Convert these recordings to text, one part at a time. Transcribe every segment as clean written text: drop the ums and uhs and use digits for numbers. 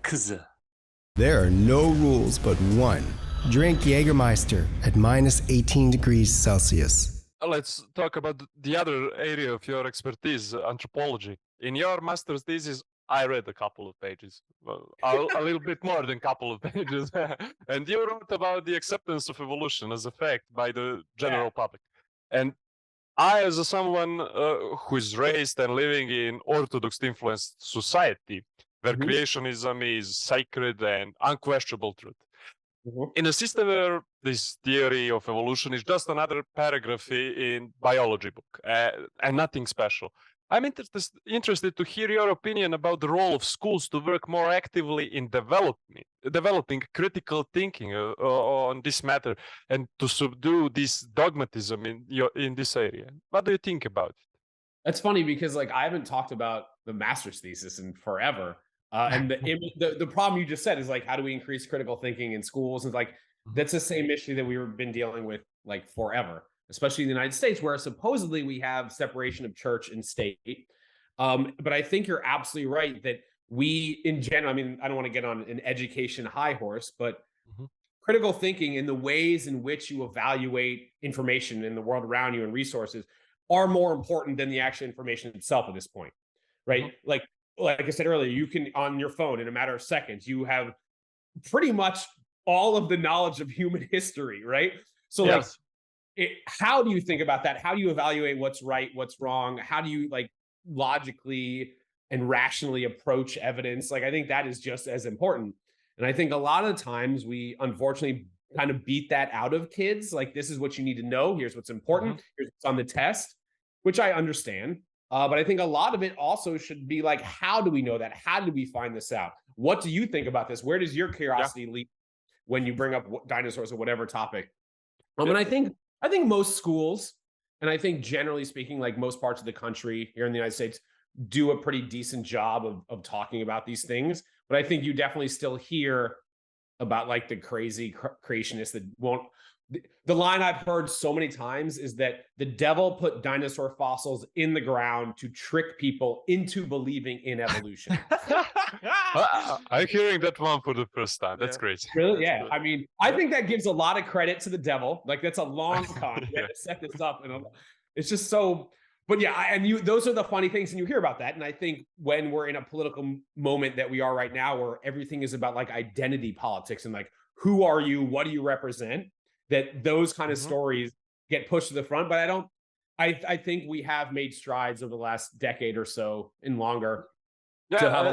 kızı. There are no rules but one. Drink Jägermeister at minus 18 degrees Celsius. Let's talk about the other area of your expertise, anthropology. In your master's thesis, I read a couple of pages, a little bit more than a couple of pages. And you wrote about the acceptance of evolution as a fact by the general public. And I, as someone who is raised and living in Orthodox influenced society, where creationism is sacred and unquestionable truth, in a system where this theory of evolution is just another paragraph in biology book and nothing special, I'm interested to hear your opinion about the role of schools to work more actively in developing critical thinking on this matter and to subdue this dogmatism in this area. What do you think about it? That's funny because I haven't talked about the master's thesis in forever. And the problem you just said is how do we increase critical thinking in schools? And that's the same issue that we've been dealing with forever, especially in the United States, where supposedly we have separation of church and state. But I think you're absolutely right that we, in general, I don't want to get on an education high horse, but critical thinking in the ways in which you evaluate information in the world around you and resources are more important than the actual information itself at this point, right? Like I said earlier, you can, on your phone, in a matter of seconds, you have pretty much all of the knowledge of human history, right? So yes. How do you think about that? How do you evaluate what's right, what's wrong? How do you logically and rationally approach evidence? I think that is just as important. And I think a lot of times we unfortunately kind of beat that out of kids. This is what you need to know. Here's what's important. Here's what's on the test, which I understand. But I think a lot of it also should be how do we know that? How do we find this out? What do you think about this? Where does your curiosity lead when you bring up dinosaurs or whatever topic? And I think most schools, and I think generally speaking, most parts of the country here in the United States, do a pretty decent job of talking about these things. But I think you definitely still hear about the crazy creationists that won't. The line I've heard so many times is that the devil put dinosaur fossils in the ground to trick people into believing in evolution. I'm hearing that one for the first time. That's great. Really? Yeah. I think that gives a lot of credit to the devil. That's a long con. We had to set this up. And it's just so, but yeah, those are the funny things. And you hear about that. And I think when we're in a political moment that we are right now, where everything is about identity politics and who are you? What do you represent? That those kind of stories get pushed to the front, but I think we have made strides over the last decade or so and longer to have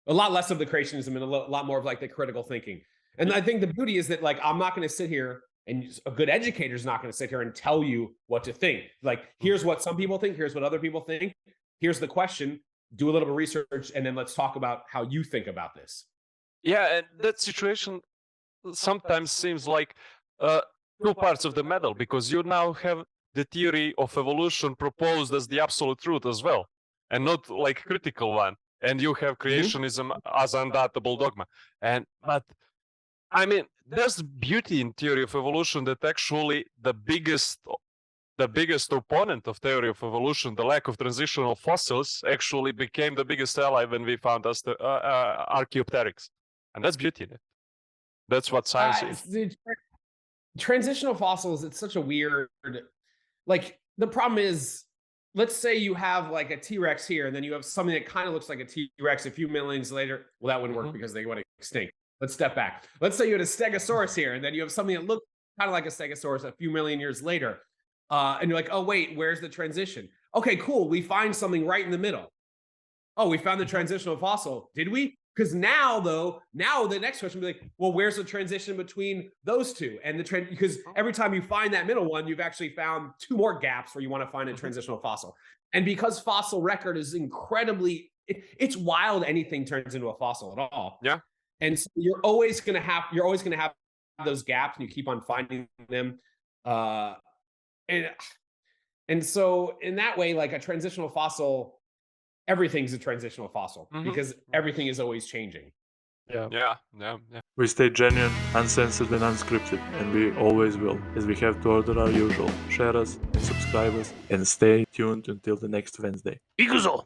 a lot less of the creationism and a lot more of the critical thinking. And I think the beauty is that I'm not going to sit here, and a good educator is not going to sit here and tell you what to think. Here's what some people think, here's what other people think, here's the question, do a little bit of research, and then let's talk about how you think about this. Yeah, and that situation sometimes seems like two parts of the medal, because you now have the theory of evolution proposed as the absolute truth as well, and not critical one. And you have creationism as undoubtable dogma. But there's beauty in theory of evolution that actually the biggest opponent of theory of evolution, the lack of transitional fossils, actually became the biggest ally when we found Archaeopteryx, and that's beauty in it. That's what science is. Transitional fossils, it's such a weird, the problem is, let's say you have a T-Rex here, and then you have something that kind of looks like a T-Rex a few million years later. Well, that wouldn't work because they went extinct. Let's step back. Let's say you had a Stegosaurus here, and then you have something that looked kind of like a Stegosaurus a few million years later. And you're oh, wait, where's the transition? Okay, cool. We find something right in the middle. Oh, we found the transitional fossil. Did we? Because now the next question will be well, where's the transition between those two? And because every time you find that middle one, you've actually found two more gaps where you want to find a transitional fossil. And because fossil record is incredibly, it's wild anything turns into a fossil at all. Yeah. And so you're always gonna have those gaps, and you keep on finding them. And so in that way, a transitional fossil, everything's a transitional fossil because everything is always changing. Yeah. We stay genuine, uncensored, and unscripted, and we always will, as we have to order our usual. Share us, subscribe us, and stay tuned until the next Wednesday. Ikuzo!